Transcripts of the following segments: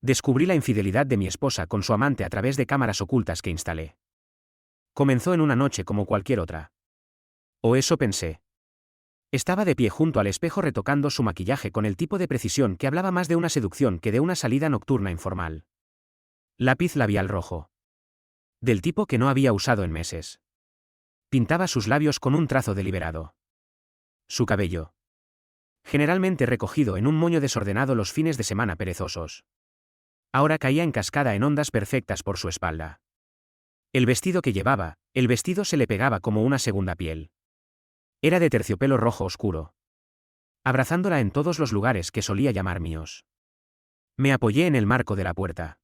Descubrí la infidelidad de mi esposa con su amante a través de cámaras ocultas que instalé. Comenzó en una noche como cualquier otra. O eso pensé. Estaba de pie junto al espejo retocando su maquillaje con el tipo de precisión que hablaba más de una seducción que de una salida nocturna informal. Lápiz labial rojo. Del tipo que no había usado en meses. Pintaba sus labios con un trazo deliberado. Su cabello. Generalmente recogido en un moño desordenado los fines de semana perezosos. Ahora caía en cascada en ondas perfectas por su espalda. El vestido que llevaba, el vestido se le pegaba como una segunda piel. Era de terciopelo rojo oscuro. Abrazándola en todos los lugares que solía llamar míos. Me apoyé en el marco de la puerta.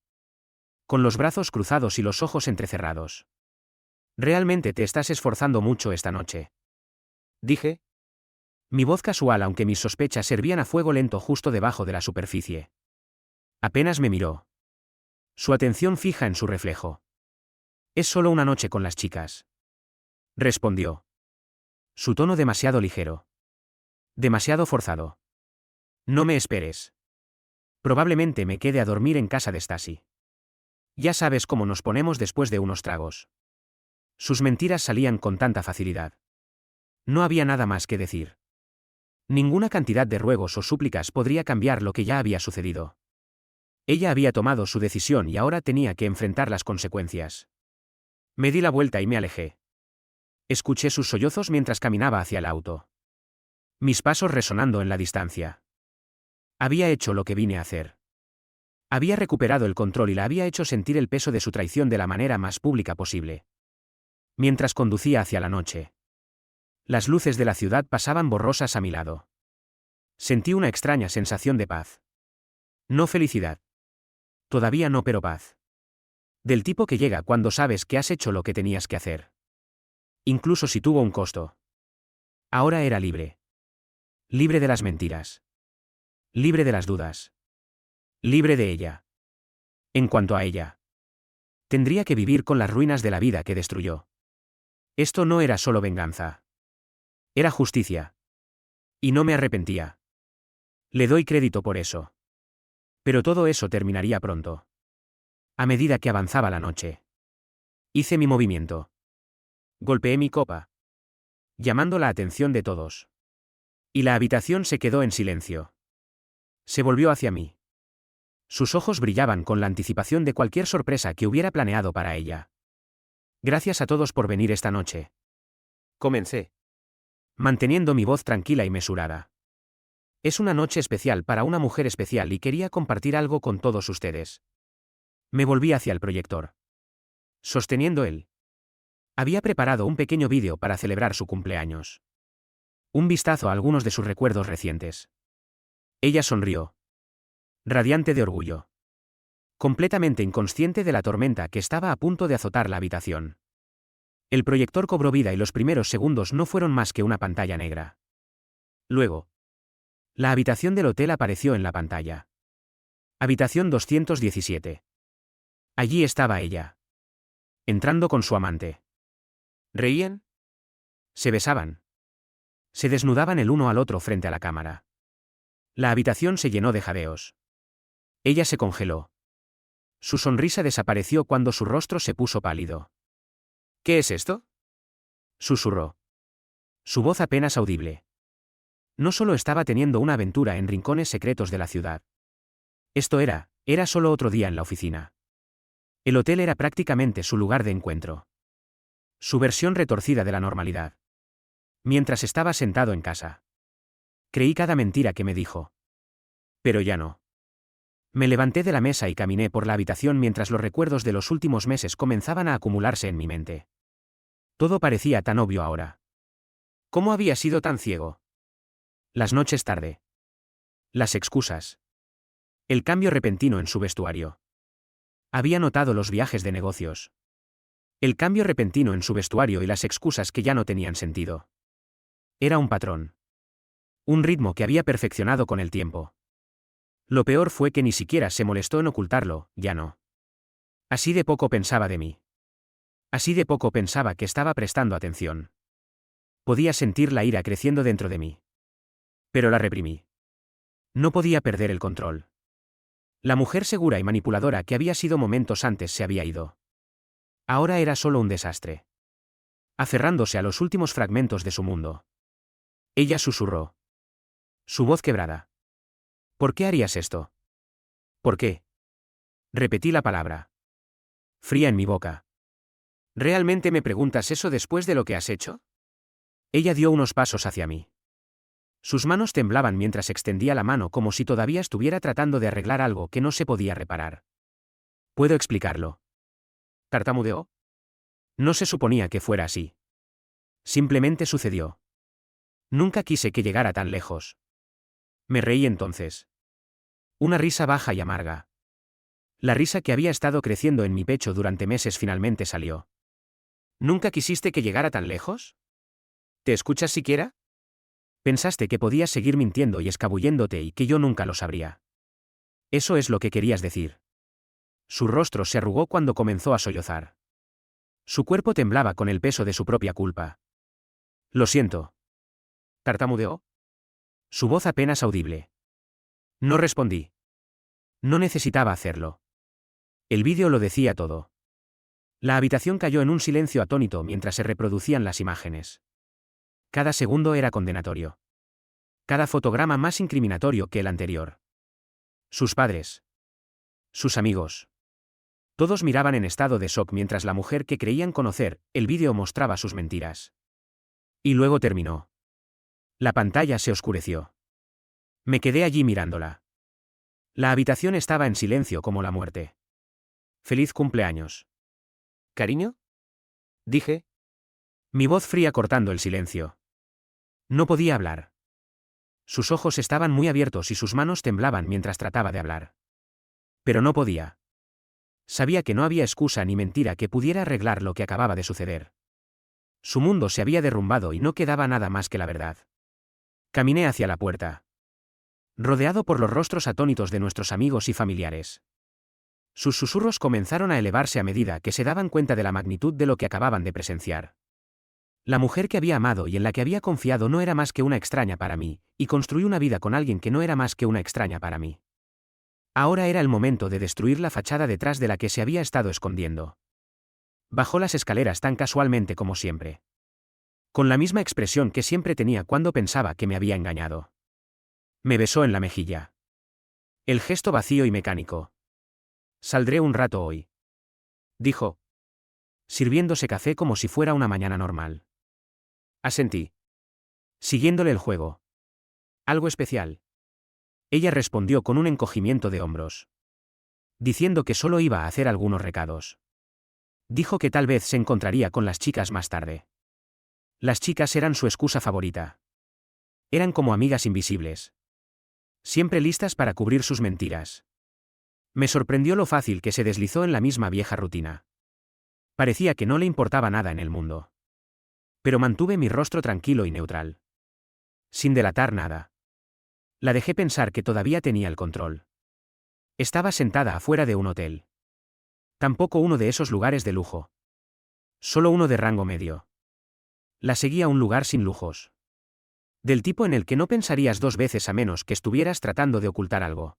Con los brazos cruzados y los ojos entrecerrados. Realmente te estás esforzando mucho esta noche. Dije. Mi voz casual aunque mis sospechas hervían a fuego lento justo debajo de la superficie. Apenas me miró. Su atención fija en su reflejo. Es solo una noche con las chicas. Respondió. Su tono demasiado ligero. Demasiado forzado. No me esperes. Probablemente me quede a dormir en casa de Stasi. Ya sabes cómo nos ponemos después de unos tragos. Sus mentiras salían con tanta facilidad. No había nada más que decir. Ninguna cantidad de ruegos o súplicas podría cambiar lo que ya había sucedido. Ella había tomado su decisión y ahora tenía que enfrentar las consecuencias. Me di la vuelta y me alejé. Escuché sus sollozos mientras caminaba hacia el auto. Mis pasos resonando en la distancia. Había hecho lo que vine a hacer. Había recuperado el control y la había hecho sentir el peso de su traición de la manera más pública posible. Mientras conducía hacia la noche. Las luces de la ciudad pasaban borrosas a mi lado. Sentí una extraña sensación de paz. No felicidad. Todavía no, pero paz. Del tipo que llega cuando sabes que has hecho lo que tenías que hacer. Incluso si tuvo un costo. Ahora era libre. Libre de las mentiras. Libre de las dudas. Libre de ella. En cuanto a ella. Tendría que vivir con las ruinas de la vida que destruyó. Esto no era solo venganza. Era justicia. Y no me arrepentía. Le doy crédito por eso. Pero todo eso terminaría pronto. A medida que avanzaba la noche. Hice mi movimiento. Golpeé mi copa. Llamando la atención de todos. Y la habitación se quedó en silencio. Se volvió hacia mí. Sus ojos brillaban con la anticipación de cualquier sorpresa que hubiera planeado para ella. Gracias a todos por venir esta noche. Comencé. Manteniendo mi voz tranquila y mesurada. Es una noche especial para una mujer especial y quería compartir algo con todos ustedes. Me volví hacia el proyector. Sosteniendo él. Había preparado un pequeño vídeo para celebrar su cumpleaños. Un vistazo a algunos de sus recuerdos recientes. Ella sonrió. Radiante de orgullo. Completamente inconsciente de la tormenta que estaba a punto de azotar la habitación. El proyector cobró vida y los primeros segundos no fueron más que una pantalla negra. Luego. La habitación del hotel apareció en la pantalla. Habitación 217. Allí estaba ella. Entrando con su amante. ¿Reían? Se besaban. Se desnudaban el uno al otro frente a la cámara. La habitación se llenó de jadeos. Ella se congeló. Su sonrisa desapareció cuando su rostro se puso pálido. ¿Qué es esto?, susurró. Su voz apenas audible. No solo estaba teniendo una aventura en rincones secretos de la ciudad. Esto era solo otro día en la oficina. El hotel era prácticamente su lugar de encuentro. Su versión retorcida de la normalidad. Mientras estaba sentado en casa. Creí cada mentira que me dijo. Pero ya no. Me levanté de la mesa y caminé por la habitación mientras los recuerdos de los últimos meses comenzaban a acumularse en mi mente. Todo parecía tan obvio ahora. ¿Cómo había sido tan ciego? Las noches tarde. Las excusas. El cambio repentino en su vestuario. Había notado los viajes de negocios. El cambio repentino en su vestuario y las excusas que ya no tenían sentido. Era un patrón. Un ritmo que había perfeccionado con el tiempo. Lo peor fue que ni siquiera se molestó en ocultarlo, ya no. Así de poco pensaba de mí. Así de poco pensaba que estaba prestando atención. Podía sentir la ira creciendo dentro de mí. Pero la reprimí. No podía perder el control. La mujer segura y manipuladora que había sido momentos antes se había ido. Ahora era solo un desastre. Aferrándose a los últimos fragmentos de su mundo. Ella susurró. Su voz quebrada. ¿Por qué harías esto? ¿Por qué? Repetí la palabra. Fría en mi boca. ¿Realmente me preguntas eso después de lo que has hecho? Ella dio unos pasos hacia mí. Sus manos temblaban mientras extendía la mano como si todavía estuviera tratando de arreglar algo que no se podía reparar. ¿Puedo explicarlo? ¿Tartamudeó? No se suponía que fuera así. Simplemente sucedió. Nunca quise que llegara tan lejos. Me reí entonces. Una risa baja y amarga. La risa que había estado creciendo en mi pecho durante meses finalmente salió. ¿Nunca quisiste que llegara tan lejos? ¿Te escuchas siquiera? Pensaste que podías seguir mintiendo y escabulléndote y que yo nunca lo sabría. Eso es lo que querías decir. Su rostro se arrugó cuando comenzó a sollozar. Su cuerpo temblaba con el peso de su propia culpa. Lo siento. ¿Tartamudeó? Su voz apenas audible. No respondí. No necesitaba hacerlo. El vídeo lo decía todo. La habitación cayó en un silencio atónito mientras se reproducían las imágenes. Cada segundo era condenatorio. Cada fotograma más incriminatorio que el anterior. Sus padres. Sus amigos. Todos miraban en estado de shock mientras la mujer que creían conocer, el vídeo mostraba sus mentiras. Y luego terminó. La pantalla se oscureció. Me quedé allí mirándola. La habitación estaba en silencio como la muerte. Feliz cumpleaños. ¿Cariño? Dije. Mi voz fría cortando el silencio. No podía hablar. Sus ojos estaban muy abiertos y sus manos temblaban mientras trataba de hablar. Pero no podía. Sabía que no había excusa ni mentira que pudiera arreglar lo que acababa de suceder. Su mundo se había derrumbado y no quedaba nada más que la verdad. Caminé hacia la puerta. Rodeado por los rostros atónitos de nuestros amigos y familiares. Sus susurros comenzaron a elevarse a medida que se daban cuenta de la magnitud de lo que acababan de presenciar. La mujer que había amado y en la que había confiado no era más que una extraña para mí, y construí una vida con alguien que no era más que una extraña para mí. Ahora era el momento de destruir la fachada detrás de la que se había estado escondiendo. Bajó las escaleras tan casualmente como siempre. Con la misma expresión que siempre tenía cuando pensaba que me había engañado. Me besó en la mejilla. El gesto vacío y mecánico. Saldré un rato hoy. Dijo. Sirviéndose café como si fuera una mañana normal. Asentí. Siguiéndole el juego. Algo especial. Ella respondió con un encogimiento de hombros. Diciendo que solo iba a hacer algunos recados. Dijo que tal vez se encontraría con las chicas más tarde. Las chicas eran su excusa favorita. Eran como amigas invisibles. Siempre listas para cubrir sus mentiras. Me sorprendió lo fácil que se deslizó en la misma vieja rutina. Parecía que no le importaba nada en el mundo. Pero mantuve mi rostro tranquilo y neutral. Sin delatar nada. La dejé pensar que todavía tenía el control. Estaba sentada afuera de un hotel. Tampoco uno de esos lugares de lujo. Solo uno de rango medio. La seguí a un lugar sin lujos. Del tipo en el que no pensarías dos veces a menos que estuvieras tratando de ocultar algo.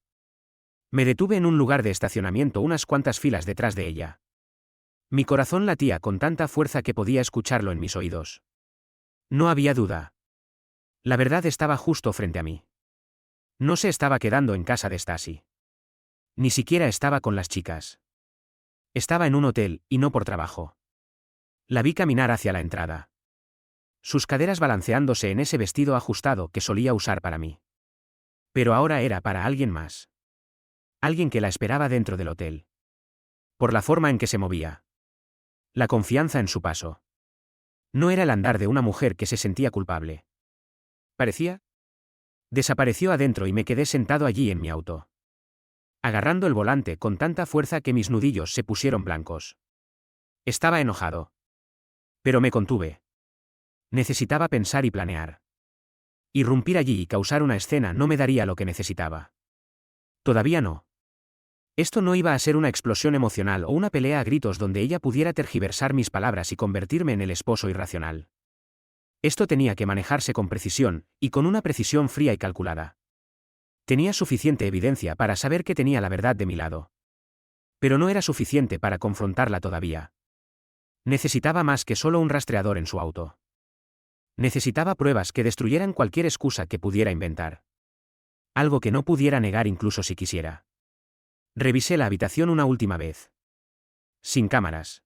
Me detuve en un lugar de estacionamiento unas cuantas filas detrás de ella. Mi corazón latía con tanta fuerza que podía escucharlo en mis oídos. No había duda. La verdad estaba justo frente a mí. No se estaba quedando en casa de Stasi. Ni siquiera estaba con las chicas. Estaba en un hotel, y no por trabajo. La vi caminar hacia la entrada. Sus caderas balanceándose en ese vestido ajustado que solía usar para mí. Pero ahora era para alguien más. Alguien que la esperaba dentro del hotel. Por la forma en que se movía. La confianza en su paso. No era el andar de una mujer que se sentía culpable. ¿Parecía? Desapareció adentro y me quedé sentado allí en mi auto. Agarrando el volante con tanta fuerza que mis nudillos se pusieron blancos. Estaba enojado. Pero me contuve. Necesitaba pensar y planear. Irrumpir allí y causar una escena no me daría lo que necesitaba. Todavía no. Esto no iba a ser una explosión emocional o una pelea a gritos donde ella pudiera tergiversar mis palabras y convertirme en el esposo irracional. Esto tenía que manejarse con precisión, y con una precisión fría y calculada. Tenía suficiente evidencia para saber que tenía la verdad de mi lado. Pero no era suficiente para confrontarla todavía. Necesitaba más que solo un rastreador en su auto. Necesitaba pruebas que destruyeran cualquier excusa que pudiera inventar. Algo que no pudiera negar incluso si quisiera. Revisé la habitación una última vez. Sin cámaras.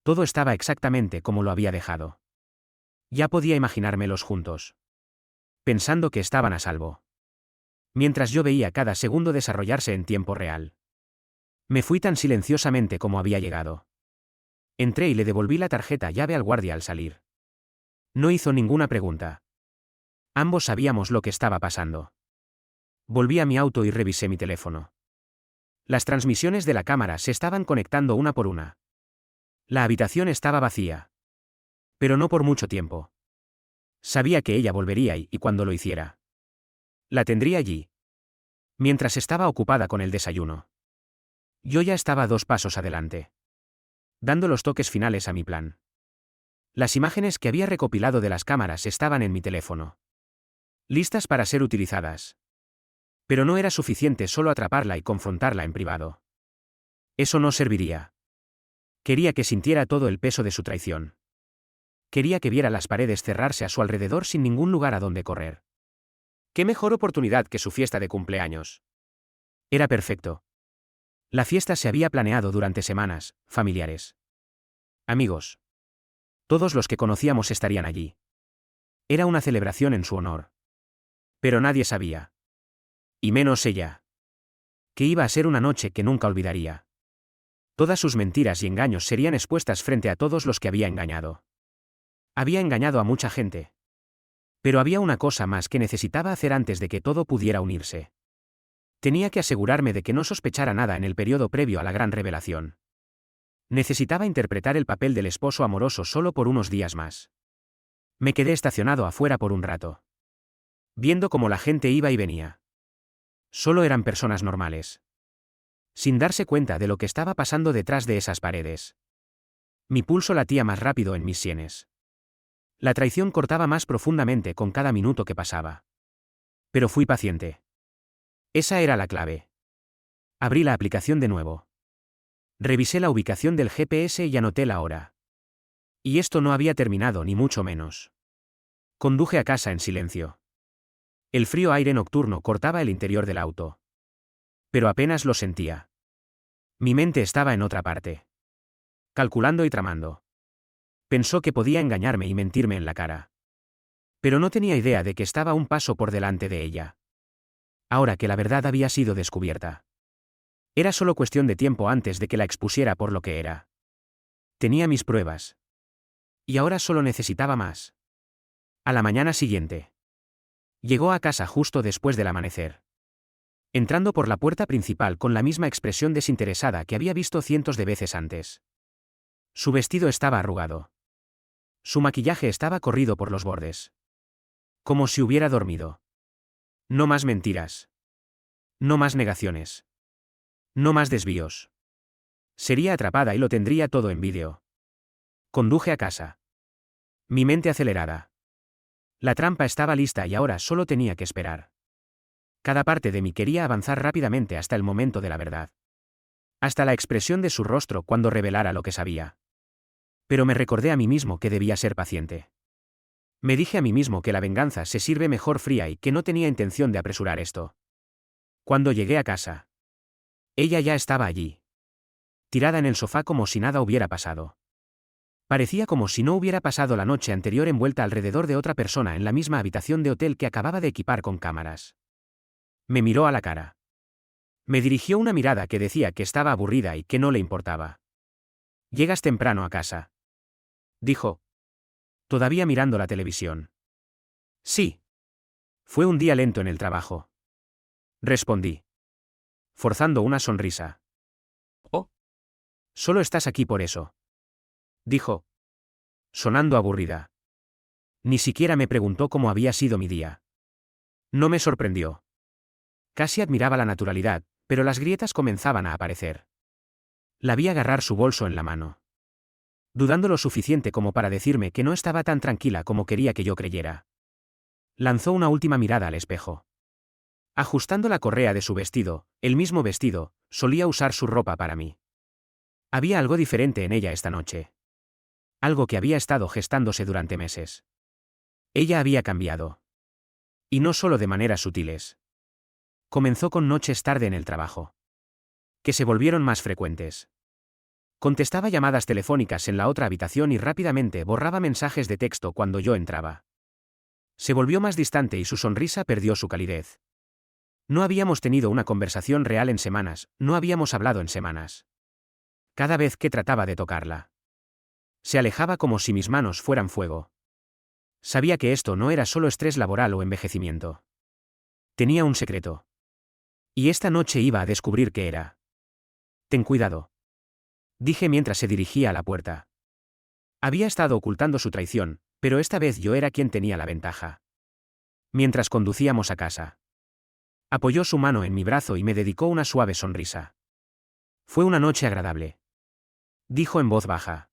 Todo estaba exactamente como lo había dejado. Ya podía imaginármelos juntos. Pensando que estaban a salvo. Mientras yo veía cada segundo desarrollarse en tiempo real. Me fui tan silenciosamente como había llegado. Entré y le devolví la tarjeta llave al guardia al salir. No hizo ninguna pregunta. Ambos sabíamos lo que estaba pasando. Volví a mi auto y revisé mi teléfono. Las transmisiones de la cámara se estaban conectando una por una. La habitación estaba vacía. Pero no por mucho tiempo. Sabía que ella volvería y cuando lo hiciera. La tendría allí. Mientras estaba ocupada con el desayuno. Yo ya estaba 2 pasos adelante. Dando los toques finales a mi plan. Las imágenes que había recopilado de las cámaras estaban en mi teléfono. Listas para ser utilizadas. Pero no era suficiente solo atraparla y confrontarla en privado. Eso no serviría. Quería que sintiera todo el peso de su traición. Quería que viera las paredes cerrarse a su alrededor sin ningún lugar a donde correr. ¿Qué mejor oportunidad que su fiesta de cumpleaños? Era perfecto. La fiesta se había planeado durante semanas, familiares. Amigos. Todos los que conocíamos estarían allí. Era una celebración en su honor. Pero nadie sabía. Y menos ella. Que iba a ser una noche que nunca olvidaría. Todas sus mentiras y engaños serían expuestas frente a todos los que había engañado. Había engañado a mucha gente. Pero había una cosa más que necesitaba hacer antes de que todo pudiera unirse. Tenía que asegurarme de que no sospechara nada en el periodo previo a la gran revelación. Necesitaba interpretar el papel del esposo amoroso solo por unos días más. Me quedé estacionado afuera por un rato. Viendo cómo la gente iba y venía. Solo eran personas normales. Sin darse cuenta de lo que estaba pasando detrás de esas paredes. Mi pulso latía más rápido en mis sienes. La traición cortaba más profundamente con cada minuto que pasaba. Pero fui paciente. Esa era la clave. Abrí la aplicación de nuevo. Revisé la ubicación del GPS y anoté la hora. Y esto no había terminado ni mucho menos. Conduje a casa en silencio. El frío aire nocturno cortaba el interior del auto. Pero apenas lo sentía. Mi mente estaba en otra parte. Calculando y tramando. Pensó que podía engañarme y mentirme en la cara. Pero no tenía idea de que estaba un paso por delante de ella. Ahora que la verdad había sido descubierta. Era solo cuestión de tiempo antes de que la expusiera por lo que era. Tenía mis pruebas. Y ahora solo necesitaba más. A la mañana siguiente. Llegó a casa justo después del amanecer. Entrando por la puerta principal con la misma expresión desinteresada que había visto cientos de veces antes. Su vestido estaba arrugado. Su maquillaje estaba corrido por los bordes. Como si hubiera dormido. No más mentiras. No más negaciones. No más desvíos. Sería atrapada y lo tendría todo en vídeo. Conduje a casa. Mi mente acelerada. La trampa estaba lista y ahora solo tenía que esperar. Cada parte de mí quería avanzar rápidamente hasta el momento de la verdad. Hasta la expresión de su rostro cuando revelara lo que sabía. Pero me recordé a mí mismo que debía ser paciente. Me dije a mí mismo que la venganza se sirve mejor fría y que no tenía intención de apresurar esto. Cuando llegué a casa. Ella ya estaba allí. Tirada en el sofá como si nada hubiera pasado. Parecía como si no hubiera pasado la noche anterior envuelta alrededor de otra persona en la misma habitación de hotel que acababa de equipar con cámaras. Me miró a la cara. Me dirigió una mirada que decía que estaba aburrida y que no le importaba. «Llegas temprano a casa», dijo. Todavía mirando la televisión. «Sí. Fue un día lento en el trabajo», respondí. Forzando una sonrisa. «Oh. Solo estás aquí por eso», dijo. Sonando aburrida. Ni siquiera me preguntó cómo había sido mi día. No me sorprendió. Casi admiraba la naturalidad, pero las grietas comenzaban a aparecer. La vi agarrar su bolso en la mano. Dudando lo suficiente como para decirme que no estaba tan tranquila como quería que yo creyera. Lanzó una última mirada al espejo. Ajustando la correa de su vestido, el mismo vestido, solía usar su ropa para mí. Había algo diferente en ella esta noche. Algo que había estado gestándose durante meses. Ella había cambiado. Y no solo de maneras sutiles. Comenzó con noches tarde en el trabajo, que se volvieron más frecuentes. Contestaba llamadas telefónicas en la otra habitación y rápidamente borraba mensajes de texto cuando yo entraba. Se volvió más distante y su sonrisa perdió su calidez. No habíamos tenido una conversación real en semanas, no habíamos hablado en semanas. Cada vez que trataba de tocarla, se alejaba como si mis manos fueran fuego. Sabía que esto no era solo estrés laboral o envejecimiento. Tenía un secreto. Y esta noche iba a descubrir qué era. Ten cuidado, dije mientras se dirigía a la puerta. Había estado ocultando su traición, pero esta vez yo era quien tenía la ventaja. Mientras conducíamos a casa, apoyó su mano en mi brazo y me dedicó una suave sonrisa. Fue una noche agradable, dijo en voz baja.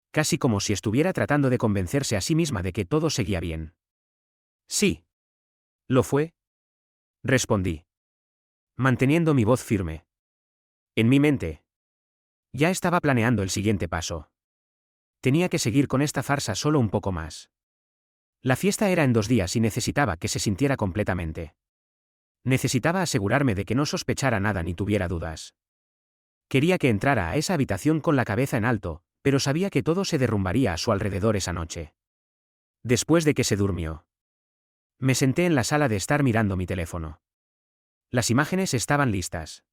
Casi como si estuviera tratando de convencerse a sí misma de que todo seguía bien. Sí. ¿Lo fue? Respondí, manteniendo mi voz firme. En mi mente, ya estaba planeando el siguiente paso. Tenía que seguir con esta farsa solo un poco más. La fiesta era en 2 días y necesitaba que se sintiera completamente. Necesitaba asegurarme de que no sospechara nada ni tuviera dudas. Quería que entrara a esa habitación con la cabeza en alto, pero sabía que todo se derrumbaría a su alrededor esa noche. Después de que se durmió, me senté en la sala de estar mirando mi teléfono. Las imágenes estaban listas,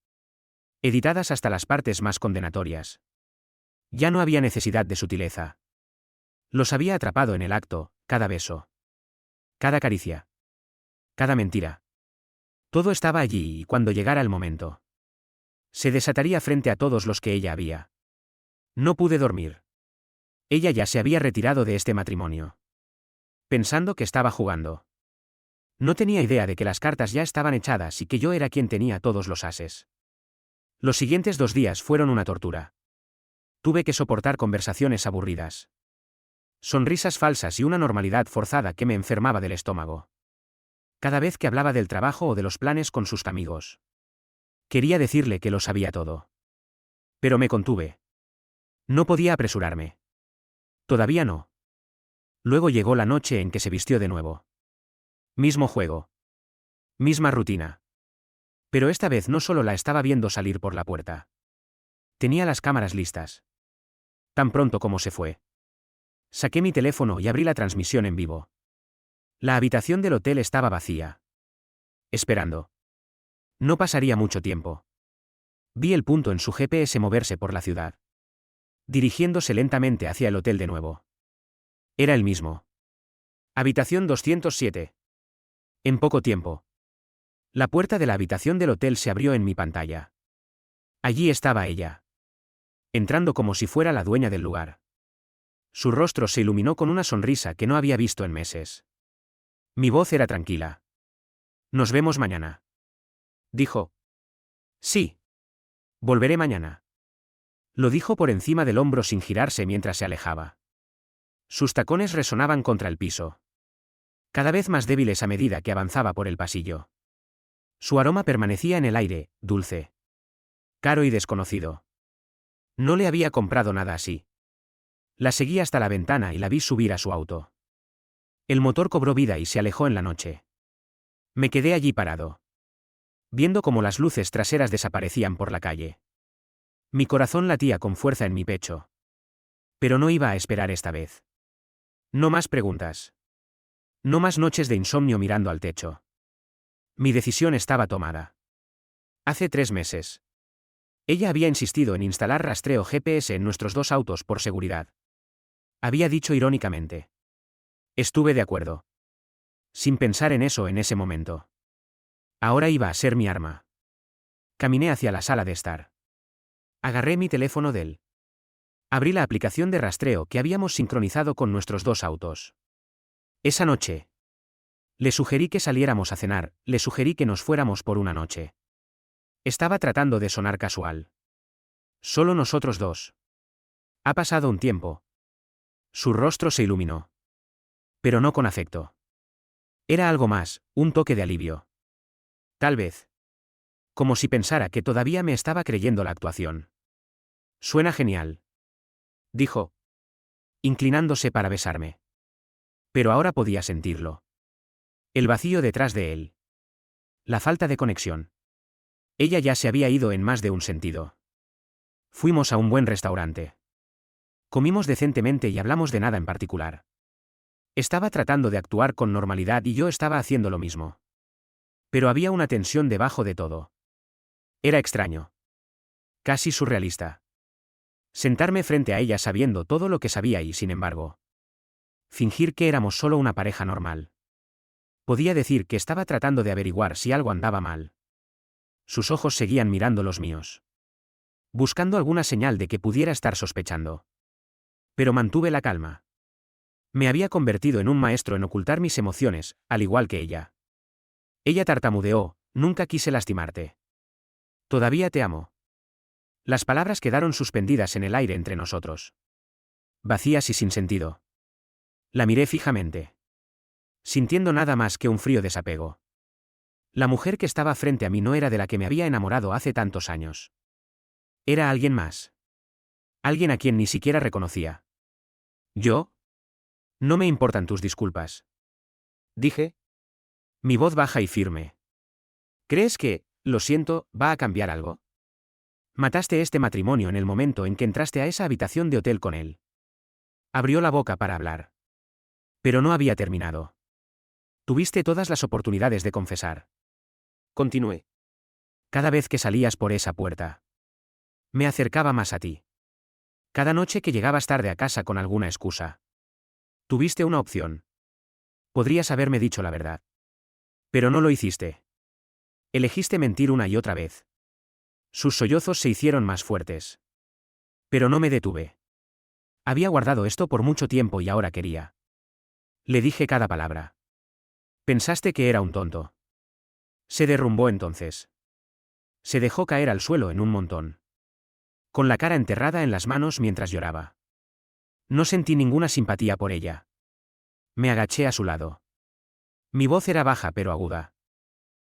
editadas hasta las partes más condenatorias. Ya no había necesidad de sutileza. Los había atrapado en el acto, cada beso, cada caricia, cada mentira. Todo estaba allí y cuando llegara el momento, se desataría frente a todos los que ella había. No pude dormir. Ella ya se había retirado de este matrimonio, pensando que estaba jugando. No tenía idea de que las cartas ya estaban echadas y que yo era quien tenía todos los ases. Los siguientes 2 días fueron una tortura. Tuve que soportar conversaciones aburridas, sonrisas falsas y una normalidad forzada que me enfermaba del estómago. Cada vez que hablaba del trabajo o de los planes con sus amigos, quería decirle que lo sabía todo. Pero me contuve. No podía apresurarme. Todavía no. Luego llegó la noche en que se vistió de nuevo. Mismo juego. Misma rutina. Pero esta vez no solo la estaba viendo salir por la puerta. Tenía las cámaras listas. Tan pronto como se fue, saqué mi teléfono y abrí la transmisión en vivo. La habitación del hotel estaba vacía. Esperando. No pasaría mucho tiempo. Vi el punto en su GPS moverse por la ciudad, dirigiéndose lentamente hacia el hotel de nuevo. Era el mismo. Habitación 207. En poco tiempo, la puerta de la habitación del hotel se abrió en mi pantalla. Allí estaba ella, entrando como si fuera la dueña del lugar. Su rostro se iluminó con una sonrisa que no había visto en meses. Mi voz era tranquila. Nos vemos mañana, dijo. Sí. Volveré mañana. Lo dijo por encima del hombro sin girarse mientras se alejaba. Sus tacones resonaban contra el piso, cada vez más débiles a medida que avanzaba por el pasillo. Su aroma permanecía en el aire, dulce, caro y desconocido. No le había comprado nada así. La seguí hasta la ventana y la vi subir a su auto. El motor cobró vida y se alejó en la noche. Me quedé allí parado, viendo cómo las luces traseras desaparecían por la calle. Mi corazón latía con fuerza en mi pecho. Pero no iba a esperar esta vez. No más preguntas. No más noches de insomnio mirando al techo. Mi decisión estaba tomada. Hace 3 meses. Ella había insistido en instalar rastreo GPS en nuestros 2 autos por seguridad. Había dicho irónicamente. Estuve de acuerdo. Sin pensar en eso en ese momento. Ahora iba a ser mi arma. Caminé hacia la sala de estar. Agarré mi teléfono de él. Abrí la aplicación de rastreo que habíamos sincronizado con nuestros 2 autos. Esa noche, le sugerí que saliéramos a cenar, le sugerí que nos fuéramos por una noche. Estaba tratando de sonar casual. Solo nosotros 2. Ha pasado un tiempo. Su rostro se iluminó. Pero no con afecto. Era algo más, un toque de alivio. Tal vez. Como si pensara que todavía me estaba creyendo la actuación. Suena genial. Dijo, inclinándose para besarme. Pero ahora podía sentirlo. El vacío detrás de él. La falta de conexión. Ella ya se había ido en más de un sentido. Fuimos a un buen restaurante. Comimos decentemente y hablamos de nada en particular. Estaba tratando de actuar con normalidad y yo estaba haciendo lo mismo. Pero había una tensión debajo de todo. Era extraño. Casi surrealista. Sentarme frente a ella sabiendo todo lo que sabía y, sin embargo, fingir que éramos solo una pareja normal. Podía decir que estaba tratando de averiguar si algo andaba mal. Sus ojos seguían mirando los míos. Buscando alguna señal de que pudiera estar sospechando. Pero mantuve la calma. Me había convertido en un maestro en ocultar mis emociones, al igual que ella. Ella tartamudeó, nunca quise lastimarte. Todavía te amo. Las palabras quedaron suspendidas en el aire entre nosotros. Vacías y sin sentido. La miré fijamente. Sintiendo nada más que un frío desapego. La mujer que estaba frente a mí no era de la que me había enamorado hace tantos años. Era alguien más. Alguien a quien ni siquiera reconocía. ¿Yo? No me importan tus disculpas. Dije. Mi voz baja y firme. ¿Crees que, lo siento, va a cambiar algo? Mataste este matrimonio en el momento en que entraste a esa habitación de hotel con él. Abrió la boca para hablar. Pero no había terminado. Tuviste todas las oportunidades de confesar. Continué. Cada vez que salías por esa puerta. Me acercaba más a ti. Cada noche que llegabas tarde a casa con alguna excusa. Tuviste una opción. Podrías haberme dicho la verdad. Pero no lo hiciste. Elegiste mentir una y otra vez. Sus sollozos se hicieron más fuertes. Pero no me detuve. Había guardado esto por mucho tiempo y ahora quería. Le dije cada palabra. Pensaste que era un tonto. Se derrumbó entonces. Se dejó caer al suelo en un montón. Con la cara enterrada en las manos mientras lloraba. No sentí ninguna simpatía por ella. Me agaché a su lado. Mi voz era baja pero aguda.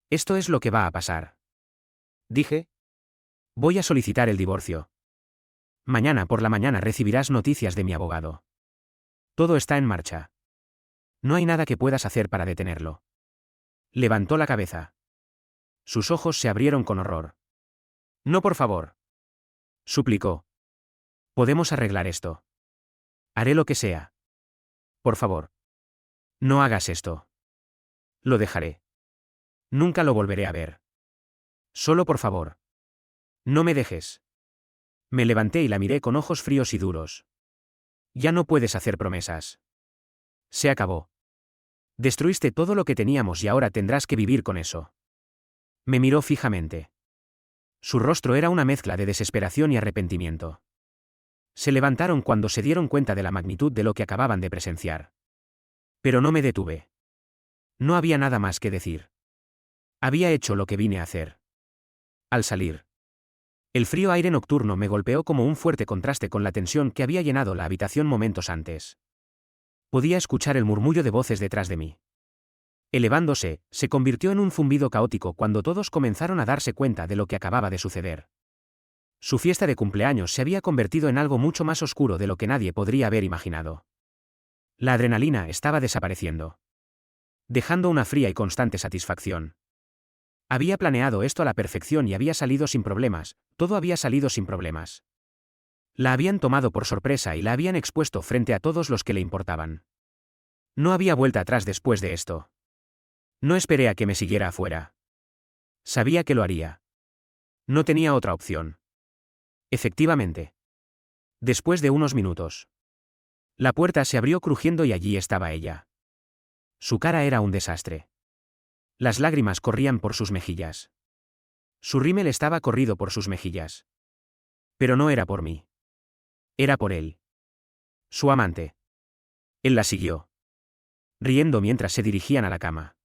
Esto es lo que va a pasar. Dije. Voy a solicitar el divorcio. Mañana por la mañana recibirás noticias de mi abogado. Todo está en marcha. No hay nada que puedas hacer para detenerlo. Levantó la cabeza. Sus ojos se abrieron con horror. No, por favor. Suplicó. Podemos arreglar esto. Haré lo que sea. Por favor. No hagas esto. Lo dejaré. Nunca lo volveré a ver. Solo por favor. No me dejes. Me levanté y la miré con ojos fríos y duros. Ya no puedes hacer promesas. Se acabó. Destruiste todo lo que teníamos y ahora tendrás que vivir con eso. Me miró fijamente. Su rostro era una mezcla de desesperación y arrepentimiento. Se levantaron cuando se dieron cuenta de la magnitud de lo que acababan de presenciar. Pero no me detuve. No había nada más que decir. Había hecho lo que vine a hacer. Al salir, el frío aire nocturno me golpeó como un fuerte contraste con la tensión que había llenado la habitación momentos antes. Podía escuchar el murmullo de voces detrás de mí. Elevándose, se convirtió en un zumbido caótico cuando todos comenzaron a darse cuenta de lo que acababa de suceder. Su fiesta de cumpleaños se había convertido en algo mucho más oscuro de lo que nadie podría haber imaginado. La adrenalina estaba desapareciendo. Dejando una fría y constante satisfacción. Había planeado esto a la perfección y había salido sin problemas, todo había salido sin problemas. La habían tomado por sorpresa y la habían expuesto frente a todos los que le importaban. No había vuelta atrás después de esto. No esperé a que me siguiera afuera. Sabía que lo haría. No tenía otra opción. Efectivamente. Después de unos minutos. La puerta se abrió crujiendo y allí estaba ella. Su cara era un desastre. Las lágrimas corrían por sus mejillas. Su rímel estaba corrido por sus mejillas. Pero no era por mí. Era por él. Su amante. Él la siguió. Riendo mientras se dirigían a la cama.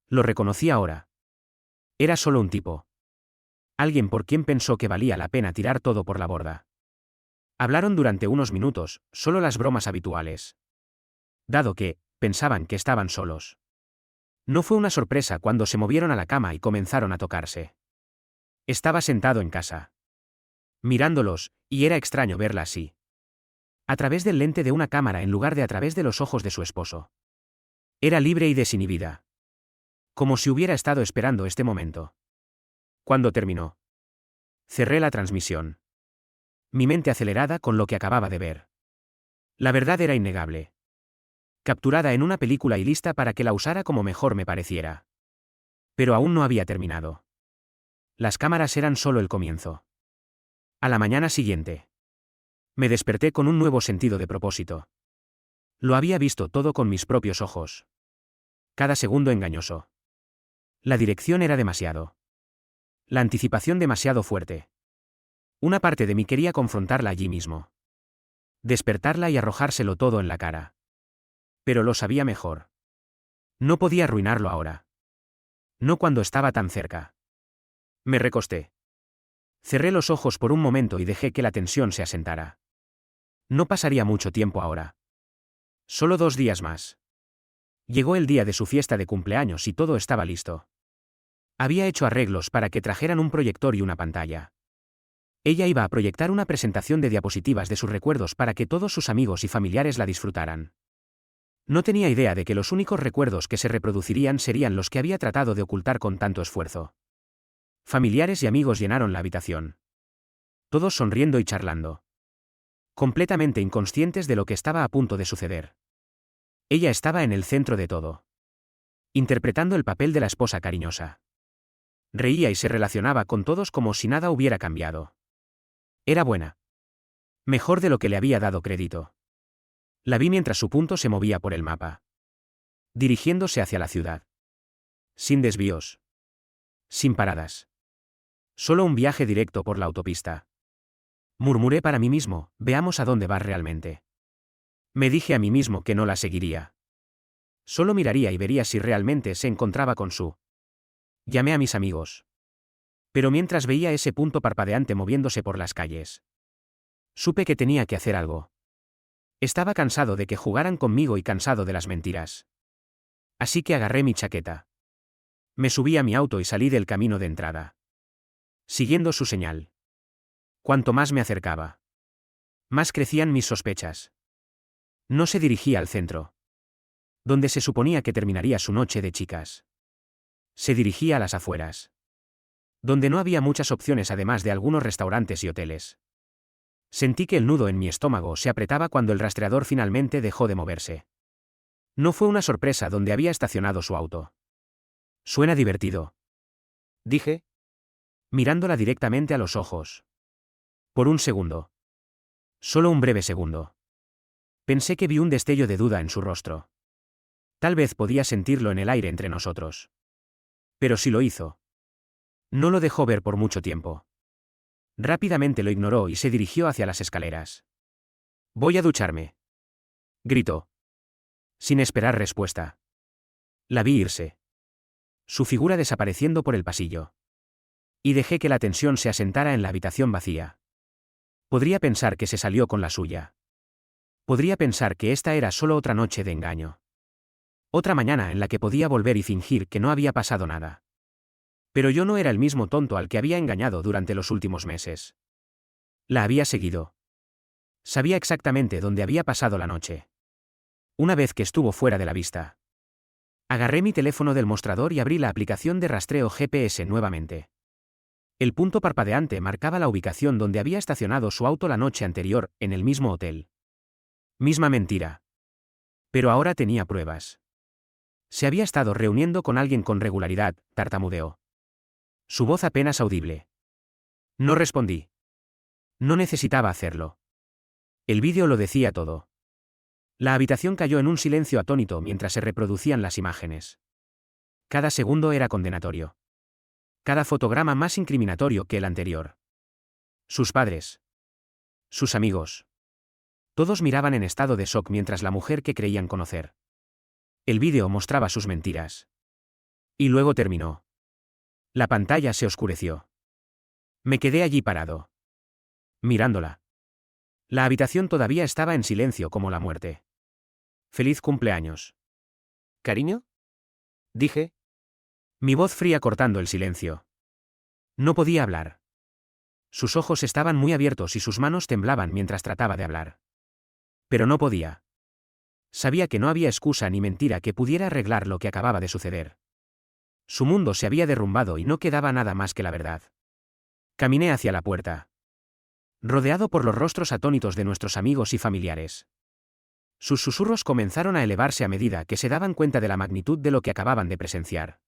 Lo reconocí ahora. Era solo un tipo. Alguien por quien pensó que valía la pena tirar todo por la borda. Hablaron durante unos minutos, solo las bromas habituales. Dado que, pensaban que estaban solos. No fue una sorpresa cuando se movieron a la cama y comenzaron a tocarse. Estaba sentado en casa, mirándolos, y era extraño verla así. A través del lente de una cámara en lugar de a través de los ojos de su esposo. Era libre y desinhibida. Como si hubiera estado esperando este momento. Cuando terminó, cerré la transmisión. Mi mente acelerada con lo que acababa de ver. La verdad era innegable. Capturada en una película y lista para que la usara como mejor me pareciera. Pero aún no había terminado. Las cámaras eran solo el comienzo. A la mañana siguiente, me desperté con un nuevo sentido de propósito. Lo había visto todo con mis propios ojos. Cada segundo engañoso. La dirección era demasiado. La anticipación demasiado fuerte. Una parte de mí quería confrontarla allí mismo. Despertarla y arrojárselo todo en la cara. Pero lo sabía mejor. No podía arruinarlo ahora. No cuando estaba tan cerca. Me recosté. Cerré los ojos por un momento y dejé que la tensión se asentara. No pasaría mucho tiempo ahora. Solo 2 días más. Llegó el día de su fiesta de cumpleaños y todo estaba listo. Había hecho arreglos para que trajeran un proyector y una pantalla. Ella iba a proyectar una presentación de diapositivas de sus recuerdos para que todos sus amigos y familiares la disfrutaran. No tenía idea de que los únicos recuerdos que se reproducirían serían los que había tratado de ocultar con tanto esfuerzo. Familiares y amigos llenaron la habitación. Todos sonriendo y charlando. Completamente inconscientes de lo que estaba a punto de suceder. Ella estaba en el centro de todo. Interpretando el papel de la esposa cariñosa. Reía y se relacionaba con todos como si nada hubiera cambiado. Era buena. Mejor de lo que le había dado crédito. La vi mientras su punto se movía por el mapa. Dirigiéndose hacia la ciudad. Sin desvíos. Sin paradas. Solo un viaje directo por la autopista. Murmuré para mí mismo, veamos a dónde va realmente. Me dije a mí mismo que no la seguiría. Solo miraría y vería si realmente se encontraba con su. Llamé a mis amigos. Pero mientras veía ese punto parpadeante moviéndose por las calles, supe que tenía que hacer algo. Estaba cansado de que jugaran conmigo y cansado de las mentiras. Así que agarré mi chaqueta. Me subí a mi auto y salí del camino de entrada. Siguiendo su señal. Cuanto más me acercaba, más crecían mis sospechas. No se dirigía al centro, donde se suponía que terminaría su noche de chicas. Se dirigía a las afueras, donde no había muchas opciones además de algunos restaurantes y hoteles. Sentí que el nudo en mi estómago se apretaba cuando el rastreador finalmente dejó de moverse. No fue una sorpresa donde había estacionado su auto. Suena divertido, dije, mirándola directamente a los ojos. Por un segundo. Solo un breve segundo. Pensé que vi un destello de duda en su rostro. Tal vez podía sentirlo en el aire entre nosotros. Pero sí lo hizo. No lo dejó ver por mucho tiempo. Rápidamente lo ignoró y se dirigió hacia las escaleras. «Voy a ducharme», gritó. Sin esperar respuesta. La vi irse. Su figura desapareciendo por el pasillo. Y dejé que la tensión se asentara en la habitación vacía. Podría pensar que se salió con la suya. Podría pensar que esta era solo otra noche de engaño. Otra mañana en la que podía volver y fingir que no había pasado nada. Pero yo no era el mismo tonto al que había engañado durante los últimos meses. La había seguido. Sabía exactamente dónde había pasado la noche. Una vez que estuvo fuera de la vista. Agarré mi teléfono del mostrador y abrí la aplicación de rastreo GPS nuevamente. El punto parpadeante marcaba la ubicación donde había estacionado su auto la noche anterior, en el mismo hotel. Misma mentira. Pero ahora tenía pruebas. Se había estado reuniendo con alguien con regularidad, tartamudeó. Su voz apenas audible. No respondí. No necesitaba hacerlo. El vídeo lo decía todo. La habitación cayó en un silencio atónito mientras se reproducían las imágenes. Cada segundo era condenatorio. Cada fotograma más incriminatorio que el anterior. Sus padres. Sus amigos. Todos miraban en estado de shock mientras la mujer que creían conocer. El vídeo mostraba sus mentiras. Y luego terminó. La pantalla se oscureció. Me quedé allí parado. Mirándola. La habitación todavía estaba en silencio como la muerte. «Feliz cumpleaños». «¿Cariño?», dije. Mi voz fría cortando el silencio. No podía hablar. Sus ojos estaban muy abiertos y sus manos temblaban mientras trataba de hablar. Pero no podía. Sabía que no había excusa ni mentira que pudiera arreglar lo que acababa de suceder. Su mundo se había derrumbado y no quedaba nada más que la verdad. Caminé hacia la puerta. Rodeado por los rostros atónitos de nuestros amigos y familiares. Sus susurros comenzaron a elevarse a medida que se daban cuenta de la magnitud de lo que acababan de presenciar.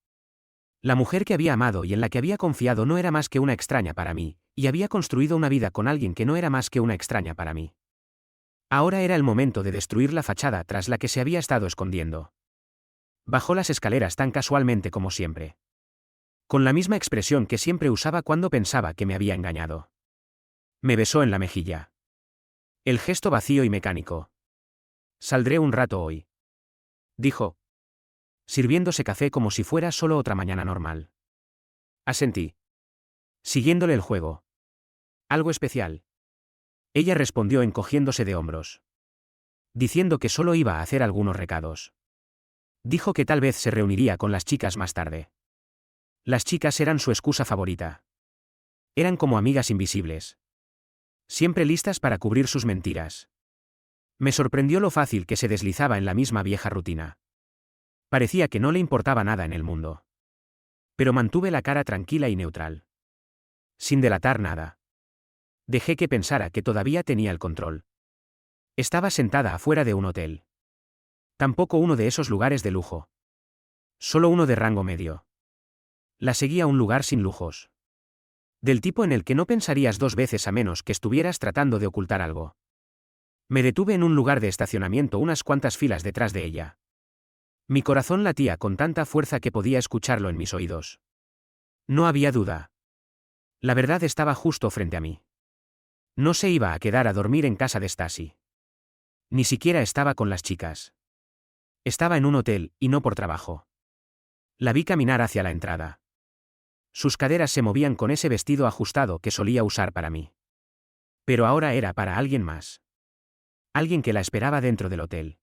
La mujer que había amado y en la que había confiado no era más que una extraña para mí, y había construido una vida con alguien que no era más que una extraña para mí. Ahora era el momento de destruir la fachada tras la que se había estado escondiendo. Bajó las escaleras tan casualmente como siempre. Con la misma expresión que siempre usaba cuando pensaba que me había engañado. Me besó en la mejilla. El gesto vacío y mecánico. Saldré un rato hoy, dijo, sirviéndose café como si fuera solo otra mañana normal. Asentí. Siguiéndole el juego. ¿Algo especial? Ella respondió encogiéndose de hombros. Diciendo que solo iba a hacer algunos recados. Dijo que tal vez se reuniría con las chicas más tarde. Las chicas eran su excusa favorita. Eran como amigas invisibles. Siempre listas para cubrir sus mentiras. Me sorprendió lo fácil que se deslizaba en la misma vieja rutina. Parecía que no le importaba nada en el mundo. Pero mantuve la cara tranquila y neutral. Sin delatar nada. Dejé que pensara que todavía tenía el control. Estaba sentada afuera de un hotel. Tampoco uno de esos lugares de lujo. Solo uno de rango medio. La seguía a un lugar sin lujos. Del tipo en el que no pensarías dos veces a menos que estuvieras tratando de ocultar algo. Me detuve en un lugar de estacionamiento unas cuantas filas detrás de ella. Mi corazón latía con tanta fuerza que podía escucharlo en mis oídos. No había duda. La verdad estaba justo frente a mí. No se iba a quedar a dormir en casa de Stasi. Ni siquiera estaba con las chicas. Estaba en un hotel, y no por trabajo. La vi caminar hacia la entrada. Sus caderas se movían con ese vestido ajustado que solía usar para mí. Pero ahora era para alguien más. Alguien que la esperaba dentro del hotel.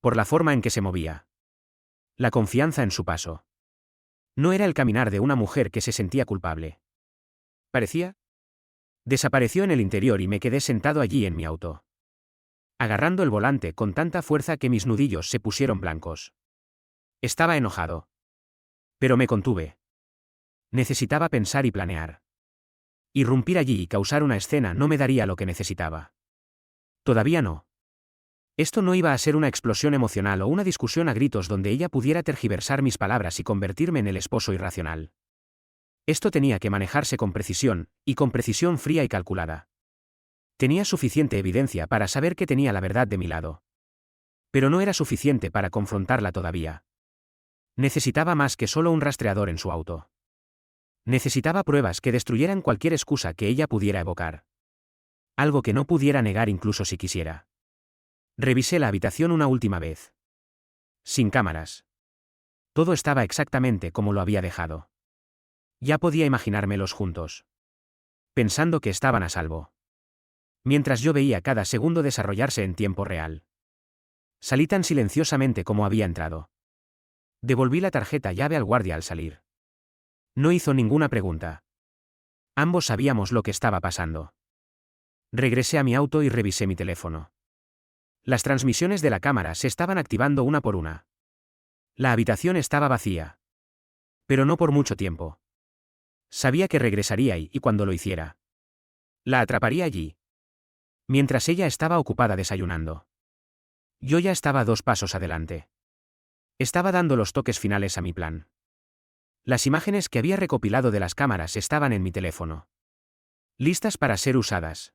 Por la forma en que se movía. La confianza en su paso. No era el caminar de una mujer que se sentía culpable. ¿Parecía? Desapareció en el interior y me quedé sentado allí en mi auto. Agarrando el volante con tanta fuerza que mis nudillos se pusieron blancos. Estaba enojado. Pero me contuve. Necesitaba pensar y planear. Irrumpir allí y causar una escena no me daría lo que necesitaba. Todavía no. Esto no iba a ser una explosión emocional o una discusión a gritos donde ella pudiera tergiversar mis palabras y convertirme en el esposo irracional. Esto tenía que manejarse con precisión, y con precisión fría y calculada. Tenía suficiente evidencia para saber que tenía la verdad de mi lado. Pero no era suficiente para confrontarla todavía. Necesitaba más que solo un rastreador en su auto. Necesitaba pruebas que destruyeran cualquier excusa que ella pudiera evocar. Algo que no pudiera negar incluso si quisiera. Revisé la habitación una última vez. Sin cámaras. Todo estaba exactamente como lo había dejado. Ya podía imaginármelos juntos. Pensando que estaban a salvo. Mientras yo veía cada segundo desarrollarse en tiempo real. Salí tan silenciosamente como había entrado. Devolví la tarjeta llave al guardia al salir. No hizo ninguna pregunta. Ambos sabíamos lo que estaba pasando. Regresé a mi auto y revisé mi teléfono. Las transmisiones de la cámara se estaban activando una por una. La habitación estaba vacía. Pero no por mucho tiempo. Sabía que regresaría y cuando lo hiciera. La atraparía allí. Mientras ella estaba ocupada desayunando. Yo ya estaba a 2 pasos adelante. Estaba dando los toques finales a mi plan. Las imágenes que había recopilado de las cámaras estaban en mi teléfono. Listas para ser usadas.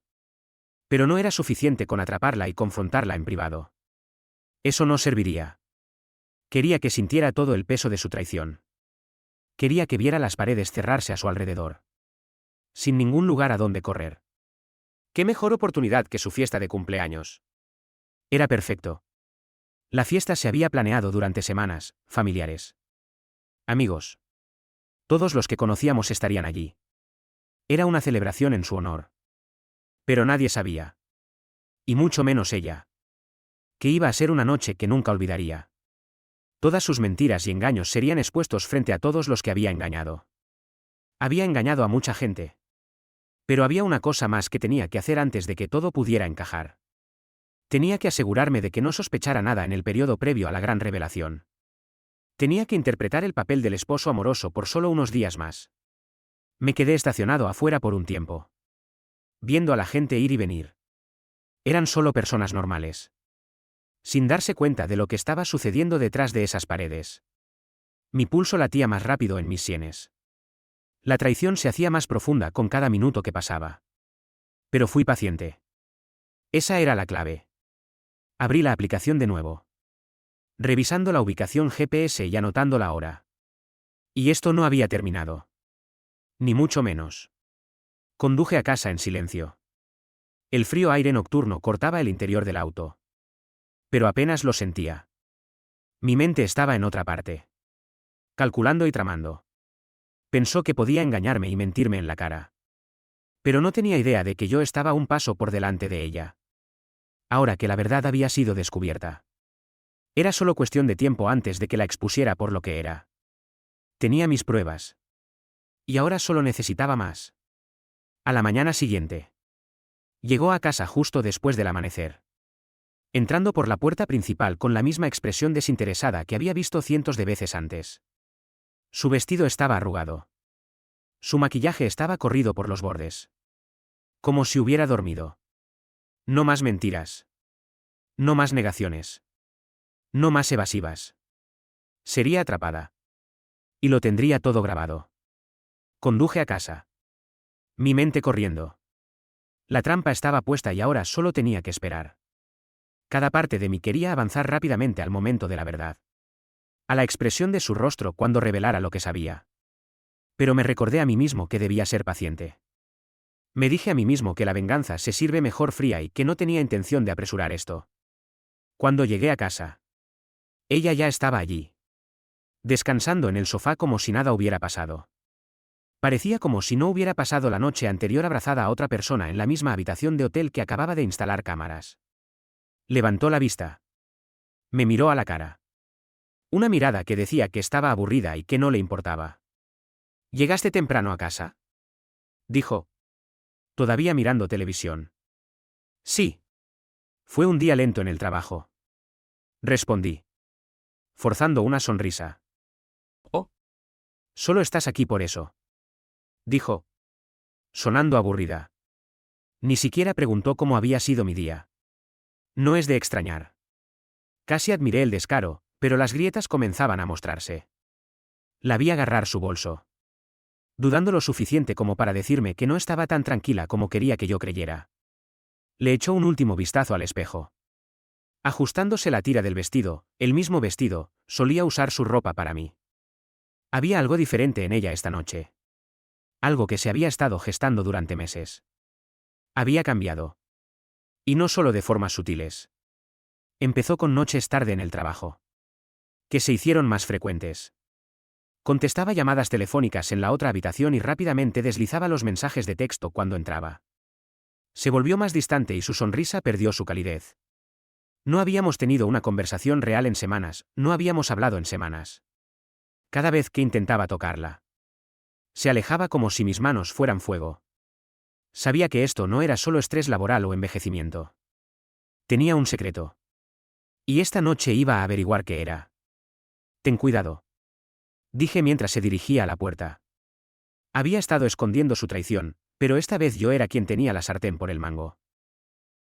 Pero no era suficiente con atraparla y confrontarla en privado. Eso no serviría. Quería que sintiera todo el peso de su traición. Quería que viera las paredes cerrarse a su alrededor. Sin ningún lugar a donde correr. ¿Qué mejor oportunidad que su fiesta de cumpleaños? Era perfecto. La fiesta se había planeado durante semanas, familiares. Amigos. Todos los que conocíamos estarían allí. Era una celebración en su honor. Pero nadie sabía. Y mucho menos ella. Que iba a ser una noche que nunca olvidaría. Todas sus mentiras y engaños serían expuestos frente a todos los que había engañado. Había engañado a mucha gente. Pero había una cosa más que tenía que hacer antes de que todo pudiera encajar. Tenía que asegurarme de que no sospechara nada en el periodo previo a la gran revelación. Tenía que interpretar el papel del esposo amoroso por solo unos días más. Me quedé estacionado afuera por un tiempo, viendo a la gente ir y venir. Eran solo personas normales, sin darse cuenta de lo que estaba sucediendo detrás de esas paredes. Mi pulso latía más rápido en mis sienes. La traición se hacía más profunda con cada minuto que pasaba. Pero fui paciente. Esa era la clave. Abrí la aplicación de nuevo, revisando la ubicación GPS y anotando la hora. Y esto no había terminado. Ni mucho menos. Conduje a casa en silencio. El frío aire nocturno cortaba el interior del auto. Pero apenas lo sentía. Mi mente estaba en otra parte, calculando y tramando. Pensó que podía engañarme y mentirme en la cara. Pero no tenía idea de que yo estaba un paso por delante de ella. Ahora que la verdad había sido descubierta, era solo cuestión de tiempo antes de que la expusiera por lo que era. Tenía mis pruebas. Y ahora solo necesitaba más. A la mañana siguiente, llegó a casa justo después del amanecer, entrando por la puerta principal con la misma expresión desinteresada que había visto cientos de veces antes. Su vestido estaba arrugado. Su maquillaje estaba corrido por los bordes, como si hubiera dormido. No más mentiras. No más negaciones. No más evasivas. Sería atrapada. Y lo tendría todo grabado. Conduje a casa, mi mente corriendo. La trampa estaba puesta y ahora solo tenía que esperar. Cada parte de mí quería avanzar rápidamente al momento de la verdad, a la expresión de su rostro cuando revelara lo que sabía. Pero me recordé a mí mismo que debía ser paciente. Me dije a mí mismo que la venganza se sirve mejor fría y que no tenía intención de apresurar esto. Cuando llegué a casa, ella ya estaba allí, descansando en el sofá como si nada hubiera pasado. Parecía como si no hubiera pasado la noche anterior abrazada a otra persona en la misma habitación de hotel que acababa de instalar cámaras. Levantó la vista. Me miró a la cara. Una mirada que decía que estaba aburrida y que no le importaba. ¿Llegaste temprano a casa?, dijo, todavía mirando televisión. Sí. Fue un día lento en el trabajo, respondí, forzando una sonrisa. Oh. Solo estás aquí por eso, dijo, sonando aburrida. Ni siquiera preguntó cómo había sido mi día. No es de extrañar. Casi admiré el descaro, pero las grietas comenzaban a mostrarse. La vi agarrar su bolso, dudando lo suficiente como para decirme que no estaba tan tranquila como quería que yo creyera. Le echó un último vistazo al espejo. Ajustándose la tira del vestido, el mismo vestido, solía usar su ropa para mí. Había algo diferente en ella esta noche. Algo que se había estado gestando durante meses. Había cambiado. Y no solo de formas sutiles. Empezó con noches tarde en el trabajo, que se hicieron más frecuentes. Contestaba llamadas telefónicas en la otra habitación y rápidamente deslizaba los mensajes de texto cuando entraba. Se volvió más distante y su sonrisa perdió su calidez. No habíamos tenido una conversación real en semanas, no habíamos hablado en semanas. Cada vez que intentaba tocarla, se alejaba como si mis manos fueran fuego. Sabía que esto no era solo estrés laboral o envejecimiento. Tenía un secreto. Y esta noche iba a averiguar qué era. Ten cuidado, dije mientras se dirigía a la puerta. Había estado escondiendo su traición, pero esta vez yo era quien tenía la sartén por el mango.